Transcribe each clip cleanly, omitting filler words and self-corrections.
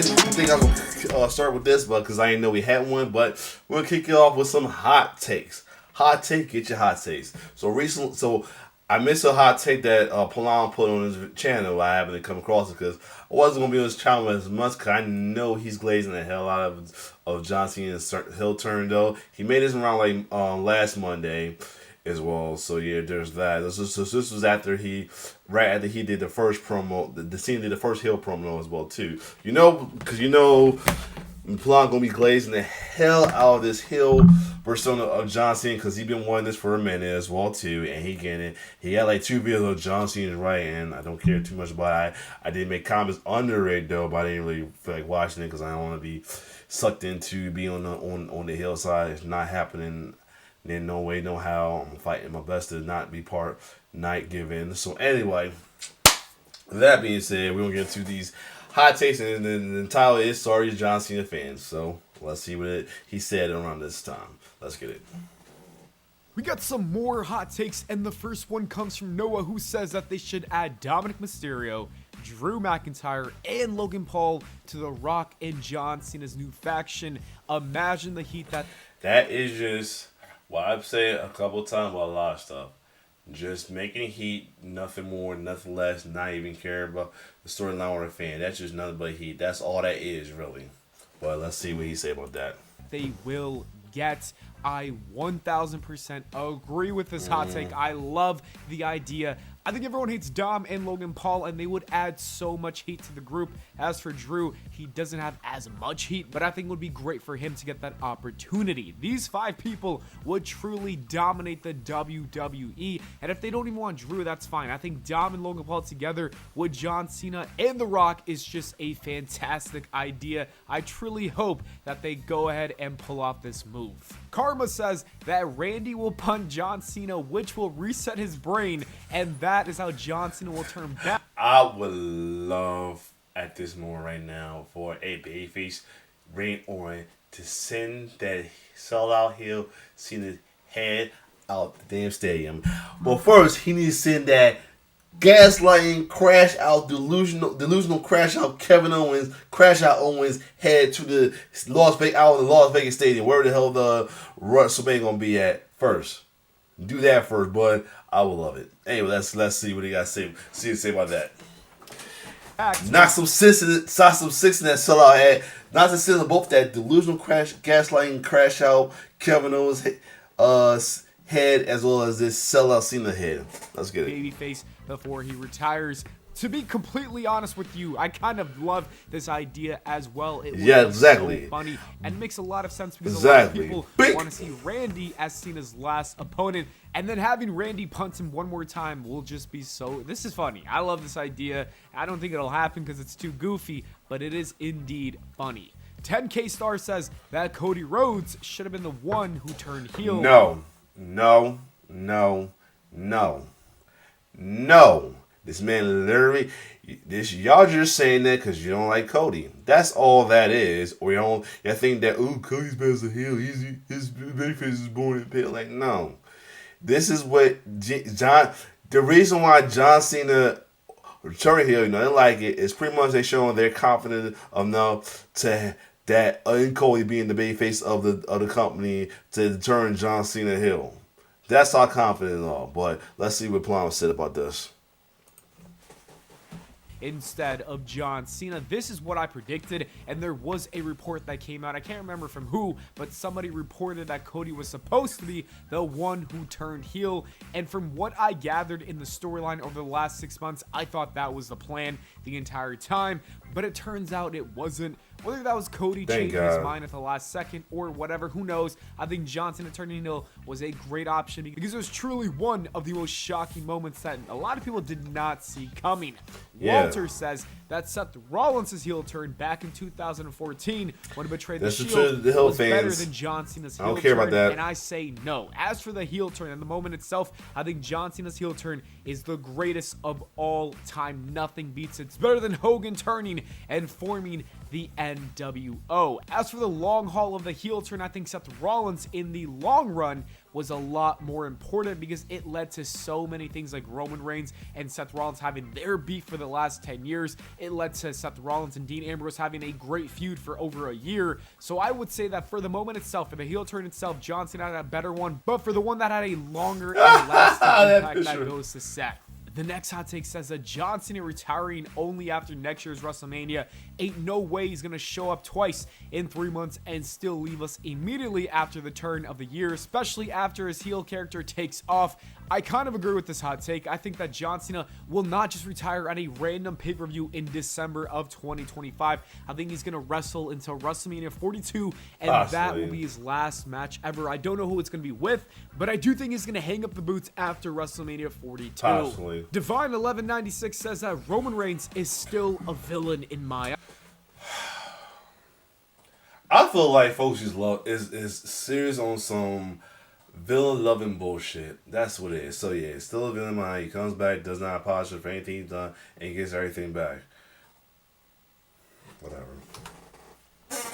think I'm gonna start with this, but because I didn't know we had one. But we're gonna kick it off with some hot takes. Hot take, get your hot takes. So I missed a hot take that Pllanna put on his channel. I happened to come across it because I wasn't gonna be on his channel as much because I know he's glazing the hell out of John Cena's heel turn though. He made this around like last Monday as well. So yeah, there's that. This was after right after he did the first promo. The Cena did the first heel promo as well too. Because Pllanna gonna be glazing the hell out of this heel persona of John Cena because he been wanting this for a minute as well too, and he getting it. He had like 2 videos of John Cena right, and I don't care too much about it. I did make comments under it though, but I didn't really feel like watching it because I don't want to be sucked into being on the hill side. It's not happening. Then no way, no how. I'm fighting my best to not be part night given. So anyway, that being said, we're gonna get into these hot takes, and the title is "Sorry, John Cena fans." So let's see what he said around this time. Let's get it. We got some more hot takes, and the first one comes from Noah, who says that they should add Dominic Mysterio, Drew McIntyre, and Logan Paul to The Rock and John Cena's new faction. Imagine the heat that is just what I've said a couple times about a lot of stuff. Just making heat, nothing more, nothing less, not even care about the storyline or the fan. That's just nothing but heat. That's all that is, really. But let's see what he say about that. they will get. I 1000% agree with this hot take. I love the idea. I think everyone hates Dom and Logan Paul, and they would add so much heat to the group. As for Drew, he doesn't have as much heat, but I think it would be great for him to get that opportunity. These 5 people would truly dominate the WWE, and if they don't even want Drew, that's fine. I think Dom and Logan Paul together with John Cena and The Rock is just a fantastic idea. I truly hope that they go ahead and pull off this move. Karma says that Randy will punt John Cena, which will reset his brain, and that is how John Cena will turn back. I would love at this moment right now for a babyface Randy Orton to send that sellout heel Cena's head out the damn stadium. But first, he needs to send that gaslighting, crash out, delusional crash out crash out Owens head to the Las Vegas stadium, where the hell the WrestleMania gonna be at first. Do that first, but I will love it. Anyway, let's see what he got to say about that. Knock some sense in that sellout head. Not to send both that delusional gaslighting, crash out Kevin Owens head as well as this sellout Cena head. Let's get it. Babyface before he retires. To be completely honest with you, I kind of love this idea as well. It exactly. So funny and makes a lot of sense because a lot of people want to see Randy as Cena's last opponent, and then having Randy punt him one more time will just be so. This is funny. I love this idea. I don't think it'll happen because it's too goofy, but it is indeed funny. 10K Star says that Cody Rhodes should have been the one who turned heel. No. This man literally, y'all just saying that because you don't like Cody. That's all that is. Or you think that, Cody's bad as a heel. His babyface is born in pit. Like, no. This is what the reason why John Cena turned heel, they like it, is pretty much they showing they're confident enough to that Cody being the babyface of the company to turn John Cena heel. That's how confident they are. But let's see what Pllanna said about this. Instead of John Cena. This is what I predicted, and there was a report that came out. I can't remember from who, but somebody reported that Cody was supposed to be the one who turned heel, and from what I gathered in the storyline over the last 6 months, I thought that was the plan the entire time, but it turns out it wasn't. Whether that was Cody changing his mind at the last second or whatever, who knows. I think John Cena turning heel was a great option because it was truly one of the most shocking moments that a lot of people did not see coming. Yeah. Walter says that Seth Rollins' heel turn back in 2014 when he betrayed the Shield was better than John Cena's heel turn. I don't care about that. And I say no. As for the heel turn and the moment itself, I think John Cena's heel turn is the greatest of all time. Nothing beats it. It's better than Hogan turning joining and forming the NWO. As for the long haul of the heel turn, I think Seth Rollins in the long run was a lot more important because it led to so many things like Roman Reigns and Seth Rollins having their beef for the last 10 years. It led to Seth Rollins and Dean Ambrose having a great feud for over a year. So I would say that for the moment itself, for the heel turn itself, John Cena had a better one, but for the one that had a longer and lasting impact, that goes to Seth. The next hot take says that John Cena retiring only after next year's WrestleMania. Ain't no way he's going to show up twice in 3 months and still leave us immediately after the turn of the year, especially after his heel character takes off. I kind of agree with this hot take. I think that John Cena will not just retire at a random pay-per-view in December of 2025. I think he's going to wrestle until WrestleMania 42, and that will be his last match ever. I don't know who it's going to be with, but I do think he's going to hang up the boots after WrestleMania 42. Possibly. Divine 1196 says that Roman Reigns is still a villain in my eyes. I feel like folks is serious on some villain loving bullshit. That's what it is. So yeah, it's still a villain in my eye. He comes back, does not apologize for anything he's done, and gets everything back. Whatever.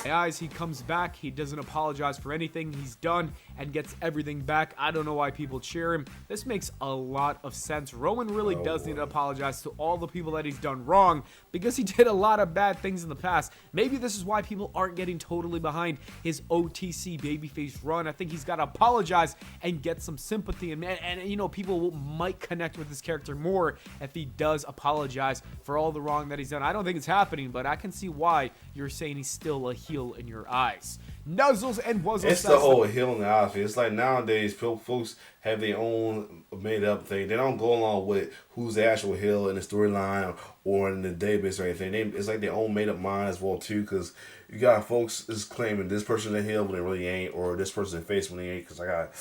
Eyes, he comes back, he doesn't apologize for anything he's done and gets everything back. I don't know why people cheer him. This makes a lot of sense. Roman really does need to apologize to all the people that he's done wrong because he did a lot of bad things in the past. Maybe this is why people aren't getting totally behind his OTC babyface run. I think he's got to apologize and get some sympathy, and you know, people might connect with his character more if he does apologize for all the wrong that he's done. I don't think it's happening, but I can see why you're saying he's still a heel in your eyes. Nuzzles and Wuzzles. It's the whole heel in the eyes. It's like nowadays, folks have their own made up thing. They don't go along with who's the actual heel in the storyline or in the database or anything. It's like their own made up mind as well too. Because you got folks is claiming this person the heel when they really ain't, or this person the face when they ain't. Because I got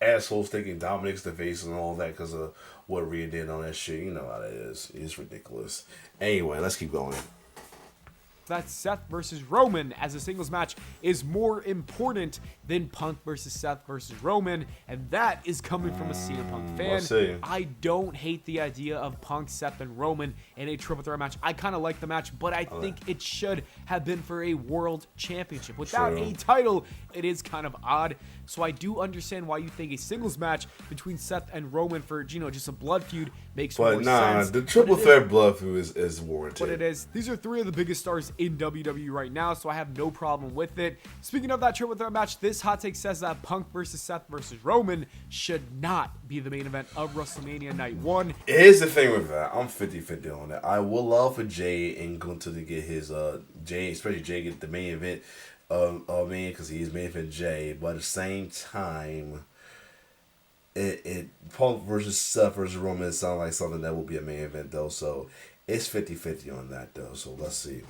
assholes thinking Dominic's the face and all that because of what Rhea did on that shit. You know how that is. It's ridiculous. Anyway, let's keep going. That Seth versus Roman as a singles match is more important than Punk versus Seth versus Roman, and that is coming from a CM Punk fan. I don't hate the idea of Punk, Seth, and Roman in a triple threat match. I kind of like the match, but I think it should have been for a world championship. Without a title, it is kind of odd. So I do understand why you think a singles match between Seth and Roman for, you know, just a blood feud makes more sense. But nah, the triple threat blood feud is warranted. But it is. These are three of the biggest stars in WWE right now, so I have no problem with it. Speaking of that triple threat match, this hot take says that Punk versus Seth versus Roman should not be the main event of WrestleMania Night 1. Here's the thing with that. I'm 50-50 on that. I would love for Jay and Gunther to get his especially Jay get the main event because he's main event Jay, but at the same time, it Punk versus Seth versus Roman sounds like something that will be a main event though, so it's 50-50 on that though, so let's see.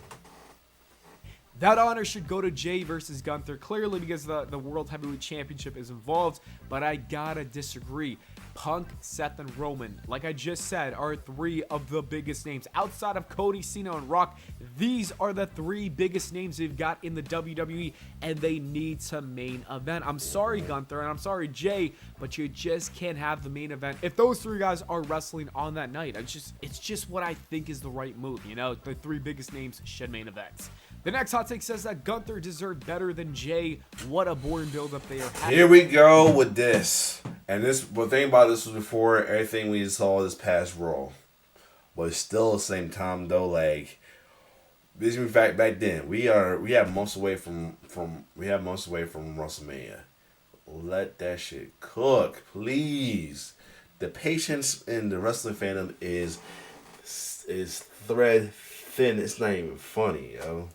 That honor should go to Jay versus Gunther, clearly because the World Heavyweight Championship is involved, but I gotta disagree. Punk, Seth, and Roman, like I just said, are three of the biggest names. Outside of Cody, Cena, and Rock, these are the three biggest names they've got in the WWE, and they need some main event. I'm sorry, Gunther, and I'm sorry, Jay, but you just can't have the main event if those three guys are wrestling on that night. It's just what I think is the right move, you know? The three biggest names should main events. The next hot take says that Gunther deserved better than Jay. What a boring build-up they are having. Here we go with this. And the thing about this was before everything we saw this past Raw. But still at the same time though, like this in fact back then, we have months away from WrestleMania. Let that shit cook, please. The patience in the wrestling fandom is thread thin. It's not even funny, yo.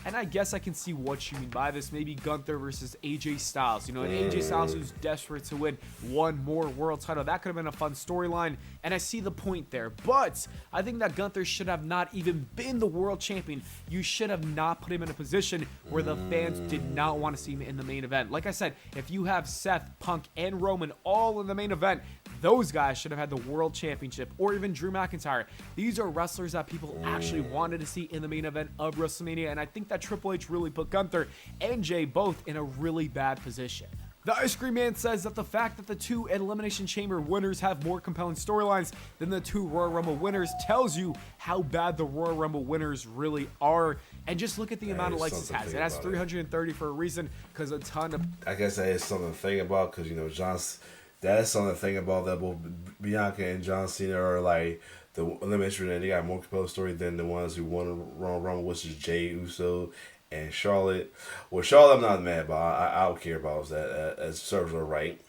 And I guess I can see what you mean by this. Maybe Gunther versus AJ Styles. You know, and AJ Styles who's desperate to win one more world title. That could have been a fun storyline, and I see the point there. But I think that Gunther should have not even been the world champion. You should have not put him in a position where the fans did not want to see him in the main event. Like I said, if you have Seth, Punk, and Roman all in the main event, those guys should have had the world championship, or even Drew McIntyre. These are wrestlers that people actually wanted to see in the main event of WrestleMania, and I think that Triple H really put Gunther and Jay both in a really bad position. The Ice Cream Man says that the fact that the two Elimination Chamber winners have more compelling storylines than the two Royal Rumble winners tells you how bad the Royal Rumble winners really are. And just look at the amount of likes it has. It has 330 for a reason, because a ton of... I guess that is something to think about, because, you know, that is something to think about, that both Bianca and John Cena are like the Elimination, and they got more compelling story than the ones who won the Royal Rumble, which is Jey Uso and Charlotte. Well, Charlotte, I'm not mad about. I don't care about that. As serves her right,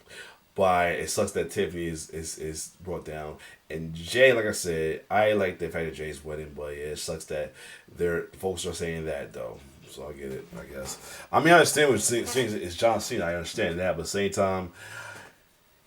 but it sucks that Tiffany is brought down. And Jay, like I said, I like the fact that Jay's winning, but yeah, it sucks that folks are saying that though. So I get it, I guess. I mean, I understand what it's John Cena. I understand that, but at the same time,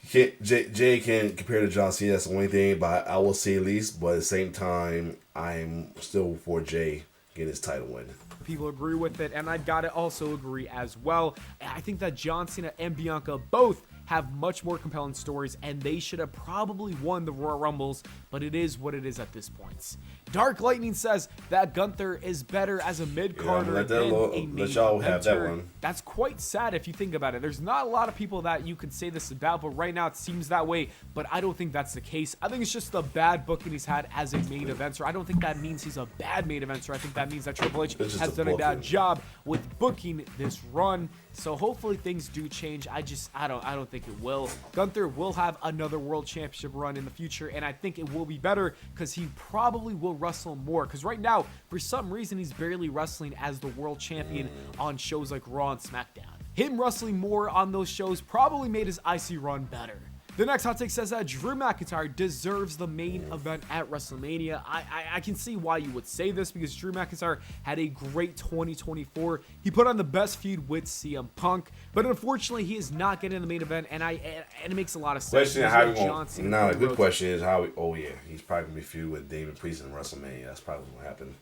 Jay can compare to John Cena. That's the only thing, but I will say at least. But at the same time, I'm still for Jay getting his title win. People agree with it, and I gotta also agree as well. I think that John Cena and Bianca both have much more compelling stories, and they should have probably won the Royal Rumbles, but it is what it is at this point. Dark Lightning says that Gunther is better as a mid-carder than a main eventer. That's quite sad if you think about it. There's not a lot of people that you could say this about, but right now it seems that way, but I don't think that's the case. I think it's just the bad booking he's had as a main eventer. I don't think that means he's a bad main eventer. I think that means that Triple H has done a bad job with booking this run. So hopefully things do change. I don't think it will. Gunther will have another world championship run in the future, and I think it will be better because he probably will wrestle more. Because right now, for some reason, he's barely wrestling as the world champion on shows like Raw and SmackDown. Him wrestling more on those shows probably made his IC run better. The next hot take says that Drew McIntyre deserves the main event at WrestleMania. I can see why you would say this, because Drew McIntyre had a great 2024. He put on the best feud with CM Punk, but unfortunately he is not getting the main event, and it makes a lot of sense. A good question is how. He's probably gonna be feud with Damien Priest in WrestleMania. That's probably what happened.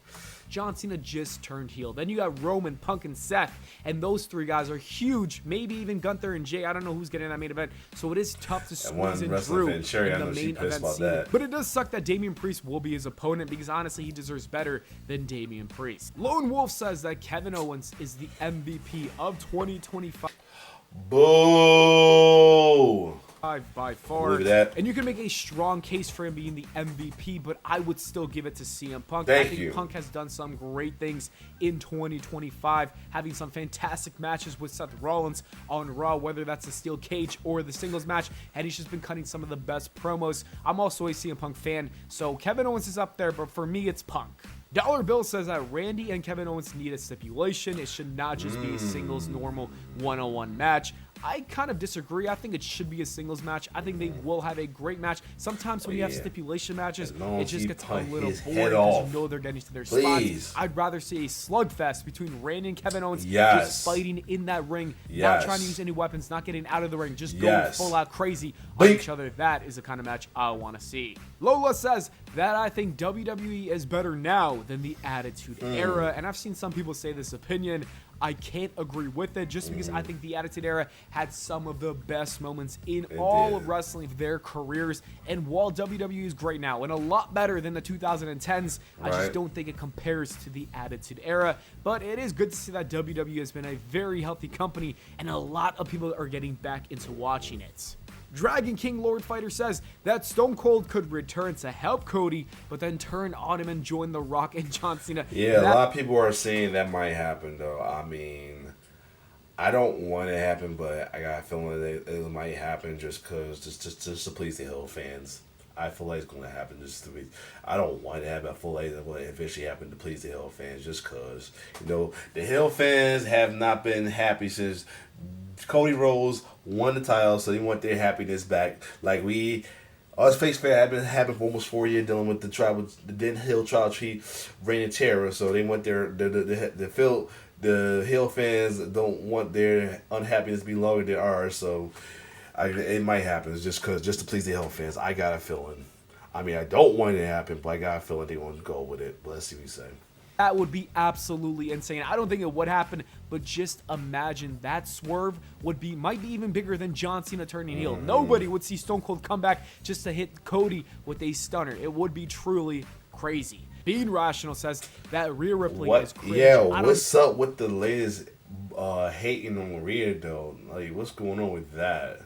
John Cena just turned heel. Then you got Roman, Punk, and Seth, and those three guys are huge. Maybe even Gunther and Jay. I don't know who's getting that main event, so it is tough to squeeze in Drew in the main event scene. But it does suck that Damian Priest will be his opponent, because honestly, he deserves better than Damian Priest. Lone Wolf says that Kevin Owens is the MVP of 2025. Boo! By far, and you can make a strong case for him being the MVP, but I would still give it to CM Punk. I think Punk has done some great things in 2025, having some fantastic matches with Seth Rollins on Raw, whether that's a steel cage or the singles match, and he's just been cutting some of the best promos. I'm also a CM Punk fan, so Kevin Owens is up there, but for me, it's Punk. Dollar Bill says that Randy and Kevin Owens need a stipulation. It should not just be a singles normal one-on-one match. I kind of disagree. I think it should be a singles match. I think they will have a great match. Sometimes when you have stipulation matches, it just gets a little boring because you know they're getting to their spots. I'd rather see a slugfest between Randy and Kevin Owens just fighting in that ring, not trying to use any weapons, not getting out of the ring, just going full out crazy on each other. That is the kind of match I want to see. Lola says that I think WWE is better now than the Attitude Era, and I've seen some people say this opinion. I can't agree with it, just because I think the Attitude Era had some of the best moments in all of wrestling of their careers. And while WWE is great now and a lot better than the 2010s, I just don't think it compares to the Attitude Era. But it is good to see that WWE has been a very healthy company, and a lot of people are getting back into watching it. Dragon King Lord Fighter says that Stone Cold could return to help Cody, but then turn on him and join The Rock and John Cena. Yeah, a lot of people are saying that might happen, though. I mean, I don't want it to happen, but I got a feeling that it might happen just to please the Hill fans. I feel like it's going to happen I don't want it to happen. I feel like it will eventually happen to please the Hill fans, just because, the Hill fans have not been happy since Cody Rhodes won the title, so they want their happiness back. Like us face fans have been having for almost 4 years dealing with the Den Hill trial treat reign of terror. So they want the Hill fans don't want their unhappiness to be longer than ours. So it might happen. It's just to please the Hill fans. I got a feeling. I mean, I don't want it to happen, but I got a feeling they won't go with it. But let's see what you say. That would be absolutely insane. I don't think it would happen, but just imagine that swerve might be even bigger than John Cena turning heel. Nobody would see Stone Cold come back just to hit Cody with a stunner. It would be truly crazy. Being Rational says that Rhea Ripley is crazy. Yeah, what's up with the latest hating on Rhea though. Like, what's going on with that?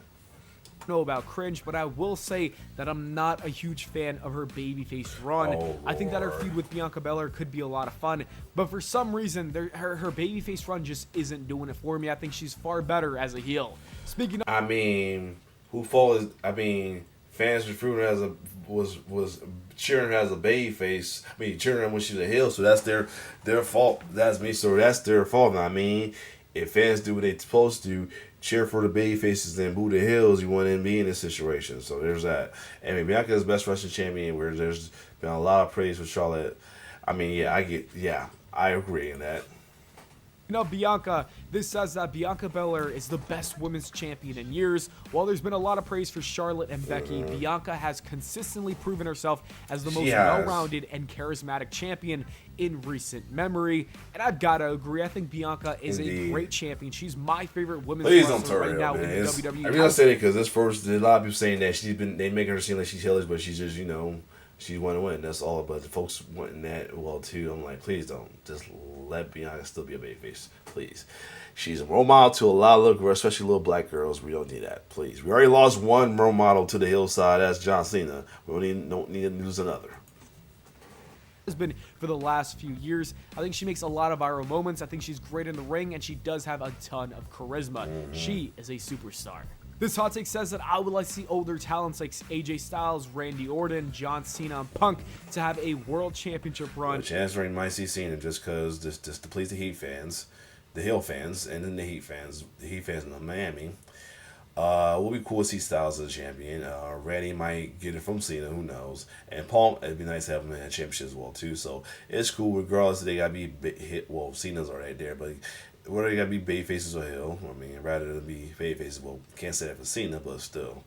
Know about cringe, but I will say that I'm not a huge fan of her babyface run. Oh, I think that her Lord. feud with Bianca Belair could be a lot of fun, but for some reason, her babyface run just isn't doing it for me. I think she's far better as a heel. Speaking of, I mean, who falls? I mean, fans recruiting as a was cheering her as a baby face. I mean, cheering her when she was a heel, so that's their fault. That's me, so that's their fault. I mean, if fans do what they're supposed to, cheer for the baby faces and boo the heels, you wouldn't be in this situation. So there's that. And I mean, Bianca's best wrestling champion, where there's been a lot of praise for Charlotte. I mean, I agree in that. Bianca, this says that Bianca Belair is the best women's champion in years. While there's been a lot of praise for Charlotte and Becky, Bianca has consistently proven herself as the most well-rounded and charismatic champion in recent memory. And I've got to agree. I think Bianca is a great champion. She's my favorite women's wrestler right now in the WWE. I'm gonna say it because there's a lot of people saying that they make her seem like she's heelish, but she's just she want to win. That's all. But the folks wanting that well too. I'm like, please don't. Just let Bianca still be a babyface, please. She's a role model to a lot of little girls, especially little black girls. We don't need that, please. We already lost one role model to the hillside. That's John Cena. We don't need to lose another. Has been for the last few years. I think she makes a lot of viral moments. I think she's great in the ring, and she does have a ton of charisma. She is a superstar. This hot take says that I would like to see older talents like AJ Styles, Randy Orton, John Cena, and Punk to have a world championship run. Chance Ring might see Cena just to please the Heat fans, the Hill fans, and then the Heat fans in Miami. We'll be cool to see Styles as a champion. Randy might get it from Cena, who knows? And Paul, it'd be nice to have him in a championship as well too. So it's cool regardless. They gotta be hit. Well, Cena's already there, but whether they gotta be baby faces or heel, I mean, rather than be baby faces. Well, can't say that for Cena, but still.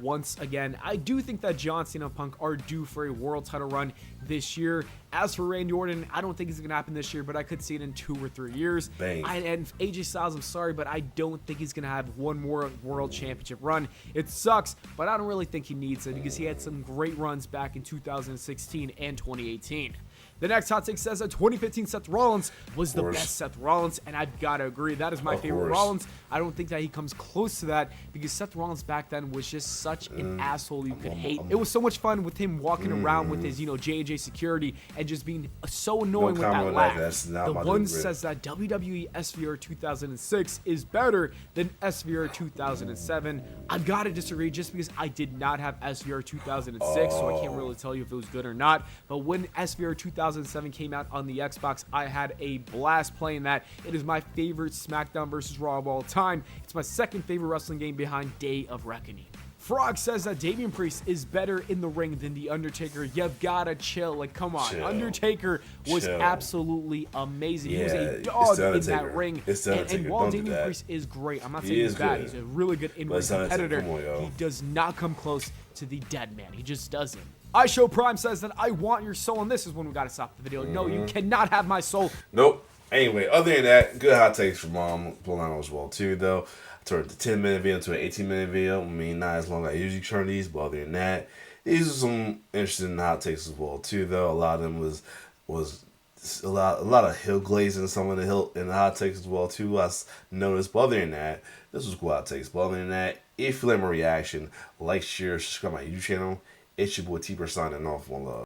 Once again, I do think that John Cena and Punk are due for a world title run this year. As for Randy Orton, I don't think it's going to happen this year, but I could see it in 2 or 3 years. And AJ Styles, I'm sorry, but I don't think he's going to have one more world championship run. It sucks, but I don't really think he needs it because he had some great runs back in 2016 and 2018. The next hot take says that 2015 Seth Rollins was the best Seth Rollins, and I've got to agree. That is my favorite Rollins. I don't think that he comes close to that because Seth Rollins back then was just such an asshole you could hate. It was so much fun with him walking around with his, J&J security and just being so annoying with that laugh. The one says that WWE SVR 2006 is better than SVR 2007. I've got to disagree just because I did not have SVR 2006, so I can't really tell you if it was good or not. But when SVR 2007 came out on the Xbox, I had a blast playing that. It is my favorite SmackDown vs. Raw of all time. It's my second favorite wrestling game behind Day of Reckoning. Frog says that Damian Priest is better in the ring than The Undertaker. You've gotta chill. Like, come on. Undertaker was absolutely amazing. He was a dog in that ring. And while Damian Priest is great, I'm not saying he's bad. He's a really good in-ring competitor. He does not come close to the dead man. He just doesn't. iShow Prime says that I want your soul, and this is when we gotta stop the video. No, you cannot have my soul. Nope. Anyway, other than that, good hot takes from Pllanna as well too, though. I turned the 10-minute video into an 18-minute video. I mean, not as long as I usually turn these, but other than that, these are some interesting hot takes as well too, though. A lot of them was a lot of hill glazing, some of the hill and the hot takes as well too. I noticed, but other than that, this was cool hot takes. But other than that, if you like my reaction, like, share, subscribe to my YouTube channel. It's your boy T-Bird signing off. One love.